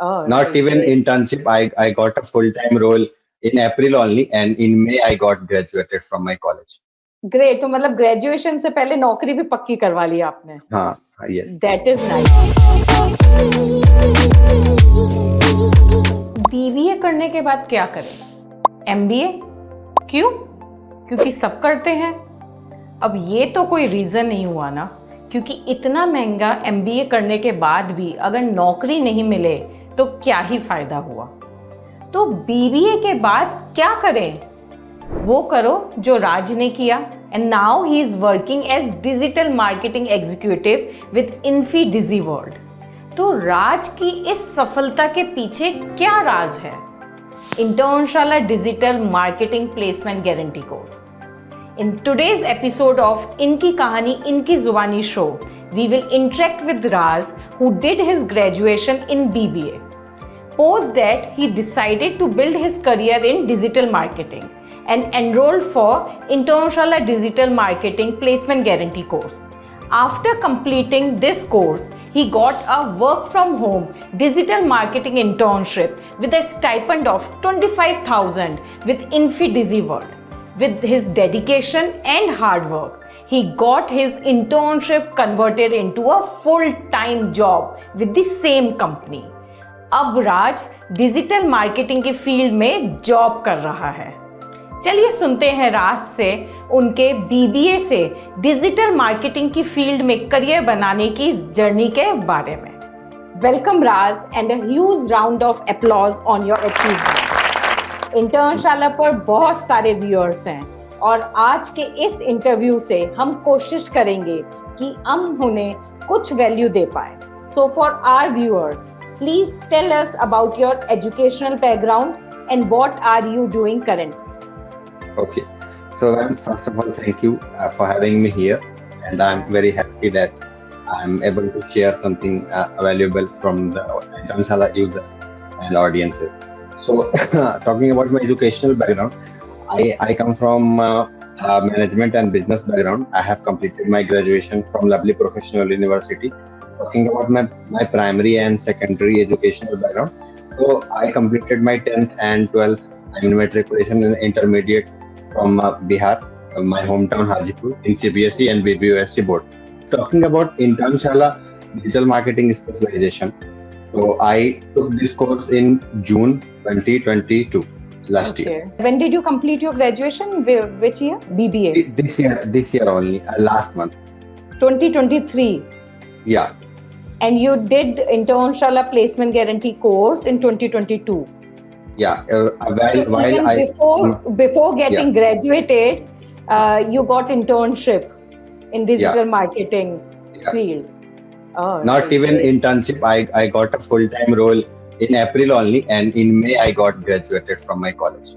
Oh, Not right, even great. internship. I got a full-time role in April only, and in May I got graduated from my college. Great, तो मतलब graduation से पहले नौकरी भी पक्की करवा ली आपने. हाँ, yes. That is nice. BBA करने के बाद क्या करें? एमबीए? क्यों? क्योंकि सब करते हैं. अब ये तो कोई रीज़न नहीं हुआ ना, क्योंकि इतना महंगा एमबीए करने के बाद भी अगर नौकरी नहीं मिले तो क्या ही फ़ायदा हुआ. तो बीबीए के बाद क्या करें? वो करो जो राज ने किया, and now he is working as digital marketing executive with Infi Digi World. तो राज की इस सफलता के पीछे क्या राज है? Internshala digital marketing placement guarantee course. In today's episode of Inki Kahani Inki Zubani show, we will interact with Raz, who did his graduation in BBA. Post that, he decided to build his career in digital marketing and enrolled for International Digital Marketing Placement Guarantee course. After completing this course, he got a work from home digital marketing internship with a stipend of 25,000 with Infidizzy World. With his dedication and hard work, he got his internship converted into a full-time job with the same company. अब राज digital marketing की field में job कर रहा है. चलिए सुनते हैं राज से उनके बीबीए से डिजिटल मार्केटिंग की फील्ड में करियर बनाने की जर्नी के बारे में. Welcome Raj and a huge round of applause on your achievement. Internshala पर बहुत सारे व्यूअर्स हैं और आज के इस इंटरव्यू से हम कोशिश करेंगे कि हम उन्हें कुछ वैल्यू दे पाए. So for our viewers, please tell us about your educational background and what are you doing currently. Okay. So, first of all, thank you for having me here, and I'm very happy that I'm able to share something valuable from the International users and audiences. So, talking about my educational background, I come from management and business background. I have completed my graduation from Lovely Professional University. Talking about my primary and secondary educational background, so I completed my 10th and 12th. I mean matriculation and intermediate from Bihar, my hometown Hajipur, in CBSE and BBUSC board. Talking about International digital marketing specialization, so I took this course in June 2022, last year. When did you complete your graduation? Which year? BBA? This year only, last month. 2023? Yeah. And you did International Placement Guarantee course in 2022? Yeah, before getting graduated, you got internship in digital marketing field. Oh, not even internship. I got a full-time role in April only, and in May I got graduated from my college.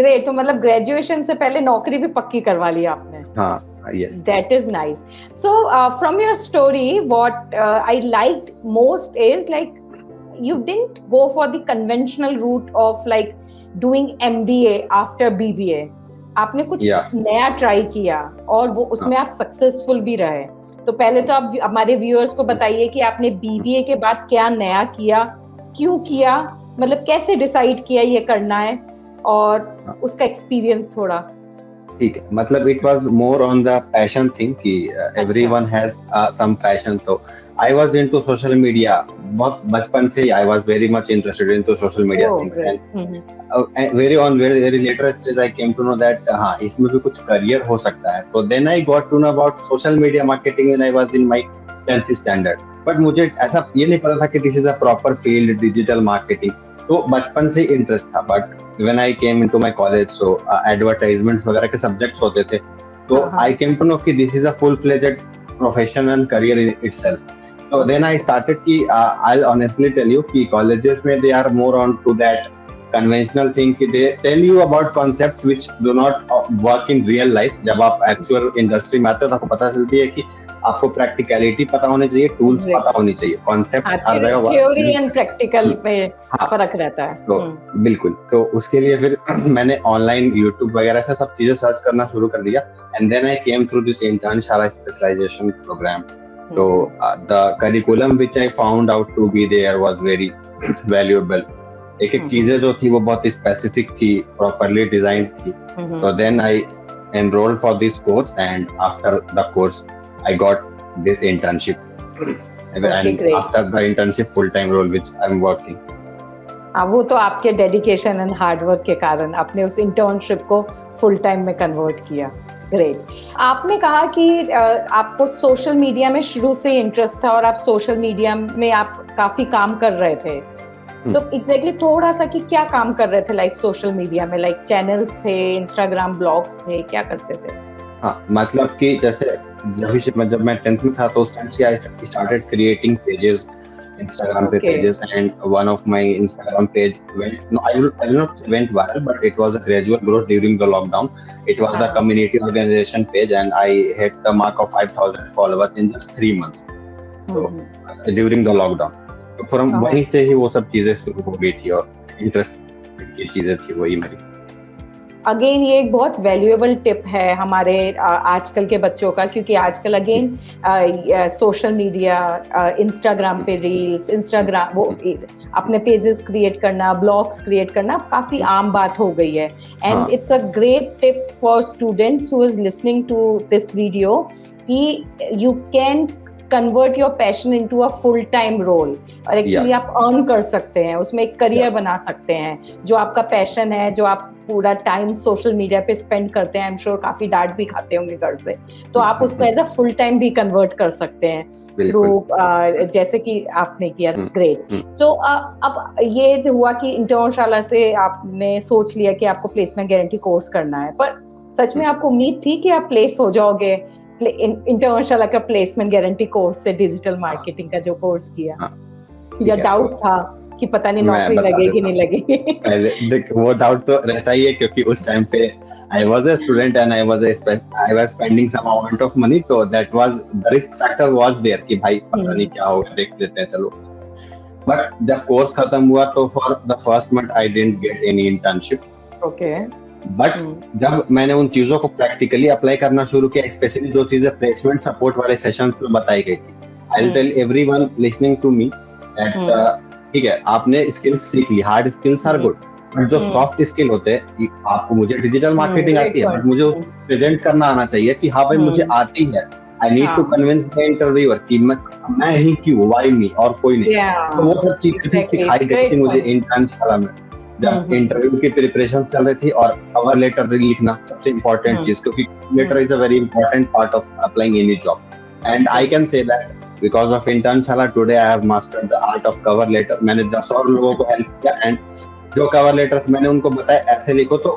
Great. तो मतलब graduation से पहले नौकरी भी पक्की करवा ली आपने. हाँ, yes. That is nice. So from your story, what I liked most is like, you didn't go for the conventional route of like doing MBA after BBA. आपने कुछ नया ट्राई किया और वो उसमें आप सक्सेसफुल भी रहे. तो पहले तो आप हमारे व्यूअर्स को बताइए कि आपने BBA के बाद क्या नया किया, क्यों किया, मतलब कैसे डिसाइड किया ये करना है, और उसका एक्सपीरियंस थोड़ा. ठीक है, मतलब it was more on the passion thing कि एवरीवन हैज सम पैशन. तो I was into social media. बहुत बचपन से I was very much interested into social media things. And very later stage I came to know that हाँ इसमें भी कुछ career हो सकता है. So then I got to know about social media marketing when I was in my 10th standard. But मुझे ऐसा ये नहीं पता था कि this is a proper field, digital marketing. तो बचपन से interest था. But when I came into my college, so advertisements वगैरह के subjects होते थे. तो I came to know कि this is a full-fledged profession and career in itself. So then I started कि I'll honestly tell you कि colleges में they are more on to that conventional thing कि they tell you about concepts which do not work in real life. जब आप actual industry में आते हो तो आपको पता चलती है कि आपको प्रैक्टिकलिटी पता होनी चाहिए, टूल्स पता होनी चाहिए, कॉन्सेप्ट हर जगह थ्योरी एंड प्रैक्टिकल में फर्क रहता है. तो बिल्कुल, तो उसके लिए फिर मैंने ऑनलाइन यूट्यूब वगैरह से सब चीजें सर्च करना शुरू कर दिया. And then I came through this Internshala specialisation program. So the curriculum which I found out to be there was very valuable. एक एक चीजें जो थी वो बहुत स्पेसिफिक थी, प्रॉपरली डिजाइन थी। तो then I enrolled for this course, and after the course I got this internship, and great. after the internship full time role which I'm working. हाँ, वो तो आपके डेडिकेशन एंड हार्डवर्क के कारण आपने उस इंटर्नशिप को फुल टाइम में कन्वर्ट किया। ग्रेट। आपने कहा कि आपको सोशल मीडिया में शुरू से इंटरेस्ट था और आप सोशल मीडिया में आप काफी काम कर रहे थे, तो एग्जैक्टली थोड़ा सा कि क्या काम कर रहे थे, लाइक सोशल मीडिया में, लाइक चैनल्स थे, इंस्टाग्राम ब्लॉग्स थे, क्या करते थे? हाँ, मतलब कि जैसे जब मैं 10th में था तो उस टाइम से I started creating pages Instagram पे pages, and one of my Instagram page went, no, I will not say went viral, but it was a gradual growth during the lockdown. It was a community organization page, and I hit the mark of 5,000 followers in just 3 months. So during the lockdown, तो from वहीं से ही वो सब चीजें शुरू हो गई थी और इंटरेस्ट की चीजें थी वही मेरी। अगेन ये एक बहुत वैल्यूएबल टिप है हमारे आजकल के बच्चों का, क्योंकि आजकल अगेन सोशल मीडिया, इंस्टाग्राम पे रील्स, इंस्टाग्राम वो अपने पेजेस क्रिएट करना, ब्लॉग्स क्रिएट करना काफी आम बात हो गई है। And it's a great tip for students who is listening to this video कि you can convert your passion into a full time role, और एक्चुअली आप अर्न कर सकते हैं, उसमें एक करियर बना सकते हैं। जो आपका पैशन है, जो आप पूरा टाइम सोशल मीडिया पे स्पेंड करते हैं, आई एम श्योर काफी डांट भी खाते होंगे घर से, तो आप उसको एज अ फुल टाइम भी कन्वर्ट कर सकते हैं थ्रू जैसे कि आपने किया। ग्रेट। तो अब ये हुआ कि इंटर्नशाला से आपने सोच लिया कि आपको प्लेसमेंट गारंटी कोर्स करना है, पर सच में आपको उम्मीद थी कि आप प्लेस हो जाओगे इंटर्नशाला का प्लेसमेंट गारंटी कोर्स से, डिजिटल मार्केटिंग का जो कोर्स किया, या डाउट था कि पता नहीं नौकरी लगेगी नहीं लगेगी? देख, वो डाउट तो रहता ही है, क्योंकि उस टाइम पे I was a student and I was spending some amount of money, so that was the risk factor was there कि भाई पता नहीं क्या होगा, देख लेते हैं चलो। बट जब कोर्स खत्म हुआ तो for the first month I didn't get any internship. Okay. But जब मैंने उन चीजों को प्रैक्टिकली अप्लाई करना शुरू किया, स्पेशली जो चीजें प्लेसमेंट सपोर्ट वाले सेशंस में बताई गई थी, I will tell everyone listening to me that ठीक है, आपने स्किल्स सीख ली, hard skills are good, but जो सॉफ्ट स्किल होते हैं, आपको मुझे डिजिटल मार्केटिंग आती है, बट मुझे प्रेजेंट करना आना चाहिए कि हाँ भाई मुझे आती है। I need to convince the interviewer कि मैं ही क्यों, व्हाई मी और कोई नहीं। तो वो सब चीजें सिखाई गई थी मुझे इंटर्नशाला में, जब इंटरव्यू की प्रिपरेशन चल रही थी। और कवर लेटर लिखना सबसे इम्पोर्टेंट चीज, क्योंकि letter is a very important part of applying any job, and I can say that because of internship today I have mastered the art of cover letter. मैंने 10 और लोगों को हेल्प किया, and जो कवर लेटर्स मैंने उनको बताया ऐसे लिखो, तो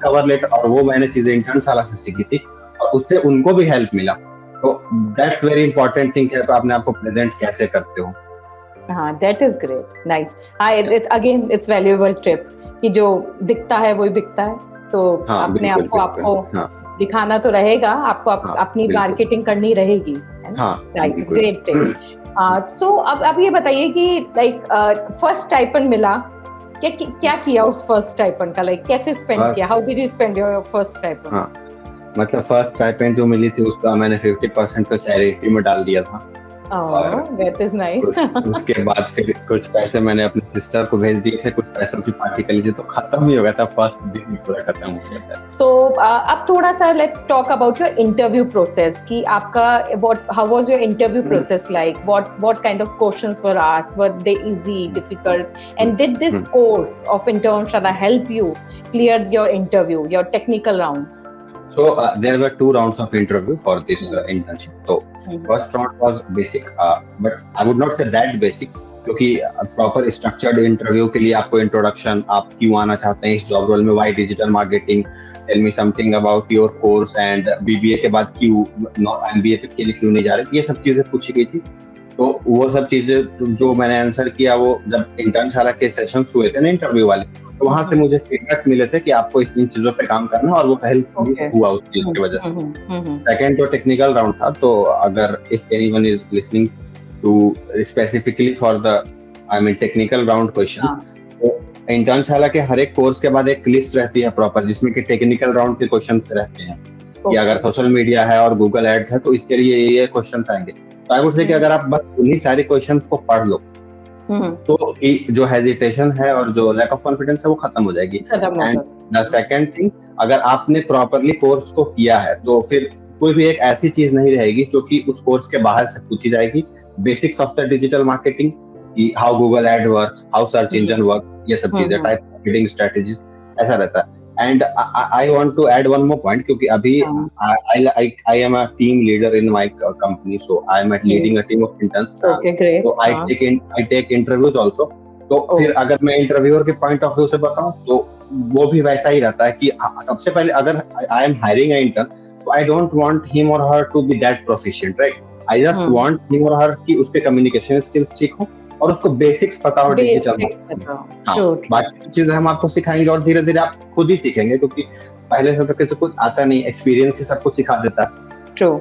कवर लेटर और वो मैंने चीजें इंटर्नशाला से सीखी थी और उससे उनको भी हेल्प मिला। तो दैट्स वेरी इंपॉर्टेंट थिंग है, तो आपने आपको प्रेजेंट कैसे करते हो। हाँ, दैट इज ग्रेट, नाइस। हाँ, अगेन इट्स वैल्यूएबल टिप कि जो दिखता है वही बिकता है, तो अपने आपको दिखाना तो रहेगा, आपको अपनी मार्केटिंग करनी रहेगी। Right, great tip. सो अब ये बताइए कि लाइक फर्स्ट स्टाइपेंड मिला, क्या किया उस फर्स्ट स्टाइपेंड का, लाइक कैसे स्पेंड किया, how did you spend your first stipend? मतलब फर्स्ट स्टाइपेंड जो मिली थी उसका मैंने 50% तो चैरिटी में डाल दिया था। That is nice. उसके बाद फिर कुछ पैसे मैंने अपने सिस्टर को भेज दिए थे, कुछ पैसों की पार्टी कर ली थी, तो खत्म ही हो गया था, फर्स्ट दिन पूरा खत्म हो गया था। So अब थोड़ा सा let's talk about your interview process कि आपका how was your interview process like? What kind of questions were asked? Were they easy, difficult? And did this course of internship help you clear your interview, your technical round? So there were 2 rounds of interview for this internship. So first round was basic, but I would not say that basic, क्योंकि proper structured interview के लिए आपको introduction, आप क्यों आना चाहते हैं इस job role में, why digital marketing, tell me something about your course, and BBA के बाद क्यों MBA के लिए क्यों नहीं जा रहे, ये सब चीजें पूछी गई थी। तो वो सब चीजें जो मैंने आंसर किया, वो जब इंटर्नशाला के सेशंस हुए थे ना इंटरव्यू वाले, तो वहां से मुझे फीडबैक मिले थे कि आपको इन चीजों पे काम करना, और वो हेल्प हुआ उस चीज की वजह से। सेकंड तो टेक्निकल राउंड था, तो अगर if anyone is listening to specifically for the technical round question, तो इंटर्नशाला के हर एक कोर्स के बाद एक लिस्ट रहती है प्रॉपर, जिसमें कि टेक्निकल राउंड के क्वेश्चंस रहते हैं कि अगर सोशल मीडिया है और गूगल एड्स है तो इसके लिए ये क्वेश्चंस आएंगे। तो आई वुड से कि अगर आप बस उन्हीं सारे क्वेश्चंस को पढ़ लो तो जो हेजिटेशन है और जो लैक ऑफ कॉन्फिडेंस है वो खत्म हो जाएगी। एंड द सेकंड थिंग, अगर आपने प्रॉपरली कोर्स को किया है तो फिर कोई भी एक ऐसी चीज नहीं रहेगी जो कि उस कोर्स के बाहर से पूछी जाएगी। Basics of the digital marketing, how Google ad works, how search engine work, ये सब चीजें, टाइप मार्केटिंग स्ट्रेटजीज, ऐसा रहता है। And I want to add one more point, क्योंकि अभी I am a team leader in my company, so I am leading a team of interns. Okay, great. So I take interviews also. तो फिर अगर मैं interviewer के point of view से बताऊं तो वो भी वैसा ही रहता है कि सबसे पहले अगर I am hiring an intern, तो आई डोंट वांट हिम और her to be that proficient, right? I just want him और हर कि उसके कम्युनिकेशन स्किल्स ठीक हो और उसको बेसिक्स पता हो डिजिटल। बाकी चीजें हम आपको सिखाएंगे और धीरे धीरे आप खुद ही सीखेंगे, क्योंकि पहले से तो किसी कुछ आता नहीं, एक्सपीरियंस ही सब कुछ सिखा देता है। True.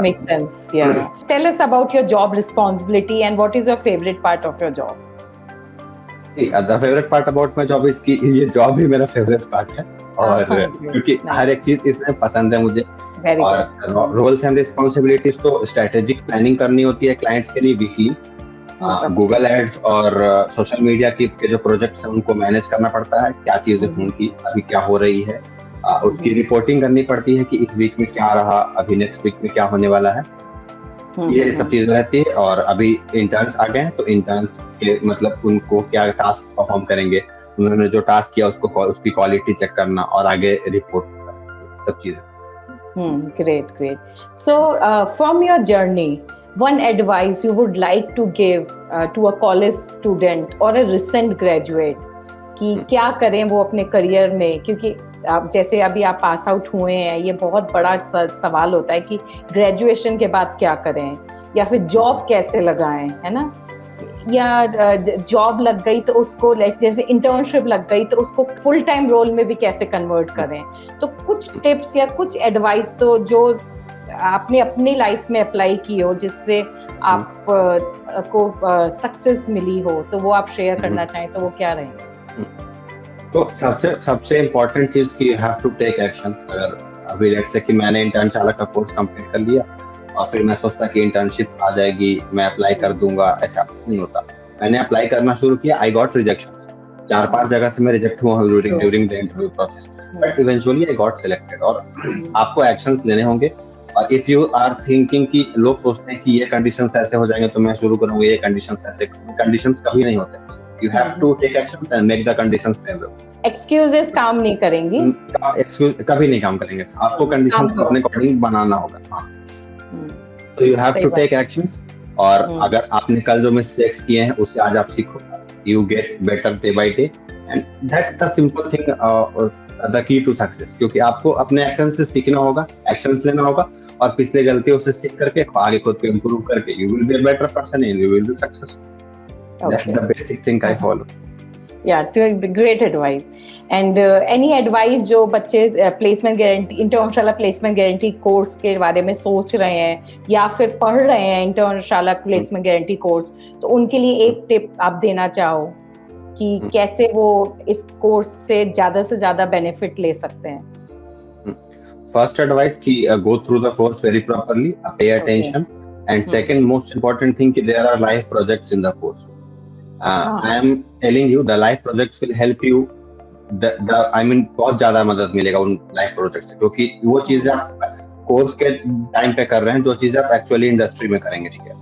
Makes sense. Yeah. Tell us about your job responsibility and what is your favorite part of your job? The favorite part about my job is कि ये जॉब ही मेरा फेवरेट पार्ट है, और क्योंकि हर एक चीज इसमें पसंद है मुझे। और रोल्स एंड रिस्पॉन्सिबिलिटीज तो स्ट्रेटेजिक प्लानिंग करनी होती है क्लाइंट्स के लिए वीकली, गूगल एड्स और सोशल मीडिया के जो प्रोजेक्ट्स हैं उनको मैनेज करना पड़ता है, क्या चीजें उनकी अभी क्या हो रही है, उसकी रिपोर्टिंग करनी पड़ती है कि इस वीक में क्या रहा, अभी नेक्स्ट वीक में क्या होने वाला है, ये सब चीजें रहती है। और अभी इंटर्न्स आ गए हैं, तो इंटर्न्स के मतलब उनको क्या टास्क परफॉर्म करेंगे, उन्होंने जो टास्क किया उसको उसकी क्वालिटी चेक करना और आगे रिपोर्ट करना, सब चीजें। Great. So from your journey, one advice you would like to give to a college student or a recent graduate कि क्या करें वो अपने करियर में, क्योंकि आप जैसे अभी आप पास आउट हुए हैं, ये बहुत बड़ा सवाल होता है कि ग्रेजुएशन के बाद क्या करें, या फिर जॉब कैसे लगाएं, है ना, या जॉब लग गई तो उसको लाइक जैसे इंटर्नशिप लग गई तो उसको फुल टाइम रोल में भी कैसे कन्वर्ट करें। तो कुछ टिप्स या कुछ एडवाइस तो जो आपने अपनी लाइफ में अप्लाई की हो, जिससे आप को सक्सेस मिली हो, तो वो आप शेयर करना चाहें तो वो क्या रहेंगे? तो सबसे इम्पोर्टेंट चीज कि you have to take actions. अगर अभी लेट्स से कि मैंने इंटर्नशाला का कोर्स कंप्लीट कर लिया और फिर मैं सोचता कि इंटर्नशिप आ जाएगी, मैं अप्लाई कर दूंगा, ऐसा नहीं होता। मैंने अप्लाई करना शुरू किया, आई गॉट रिजेक्शंस, 4-5 जगह से मैं रिजेक्ट हुआ during the interview process, but eventually I got selected. और आपको एक्शंस लेने होंगे। और इफ यू आर थिंकिंग कि लोग सोचते हैं कि ये कंडीशंस ऐसे हो जाएंगे तो मैं शुरू करूंगा, ये कंडीशंस ऐसे, कंडीशंस कभी नहीं होते। You have to take actions and make the conditions favorable. Excuses काम नहीं करेंगी, एक्सक्यूज कभी नहीं काम करेंगे, आपको कंडीशंस को अपने अकॉर्डिंग बनाना होगा। तो you have to take actions, और अगर आपने कल जो मिस्टेक्स किए हैं उससे आज आप सीखो, you get better day by day, and that's the simple thing, the key to success। क्योंकि आपको अपने एक्शन से सीखना होगा, एक्शंस लेना होगा, और पिछले गलतियों से सीख करके आगे खुद को इम्प्रूव करके you will be a better person and you will be successful। That's the basic thing I follow. Yeah, great advice. And any advice जो बच्चे placement guarantee, Internshala placement guarantee course के बारे में सोच रहे हैं या फिर पढ़ रहे हैं इंटर्नशाला प्लेसमेंट गारंटी कोर्स, तो उनके लिए एक टिप आप देना चाहो कि कैसे वो इस कोर्स से ज्यादा बेनिफिट ले सकते हैं? First advice कि go through the course very properly, pay attention, and second most important thing कि there are live projects in the course. I am telling you the live projects will help you, I mean बहुत ज्यादा मदद मिलेगा उन live project से, क्योंकि वो चीजें आप कोर्स के टाइम पे कर रहे हैं जो चीजें आप एक्चुअली इंडस्ट्री में करेंगे, ठीक है।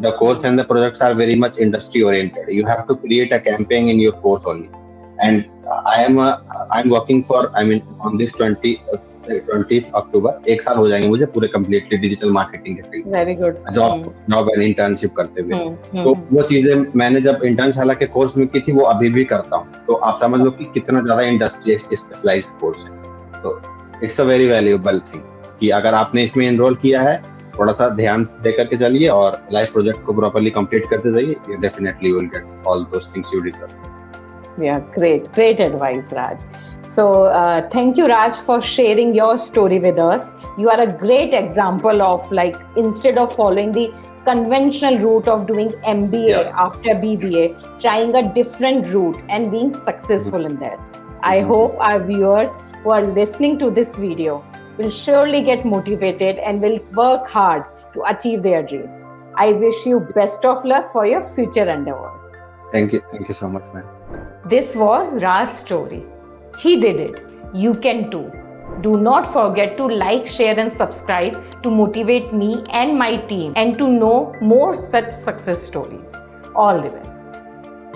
The course and the projects are very much industry oriented. You have to create a campaign in your course only, and I'm working for, I mean on this 20th October, एक साल हो जाएंगे मुझे पूरे कम्प्लीटली डिजिटल मार्केटिंग के field, very good, job and internship करते हुए। तो वो चीजें मैंने जब इंटर्नशाला के कोर्स में की थी वो अभी भी करता हूँ, तो आप समझ लो कि कितना ज्यादा इंडस्ट्री स्पेशलाइज्ड कोर्स है। तो it's a very valuable thing कि अगर आपने इसमें एनरोल किया है, थोड़ा सा ध्यान दे करके चलिए और लाइफ प्रोजेक्ट को प्रॉपर्ली कंप्लीट करते जाइए, you definitely will get all those things you deserve. Yeah, great advice, Raj. So thank you, Raj, for sharing your story with us. You are a great example of, like, instead of following the conventional route of doing MBA after BBA, trying a different route and being successful in that. I hope our viewers who are listening to this video will surely get motivated and will work hard to achieve their dreams. I wish you best of luck for your future endeavors. Thank you so much, ma'am. This was Raj's story. He did it. You can too. Do not forget to like, share and subscribe to motivate me and my team and to know more such success stories. All the best.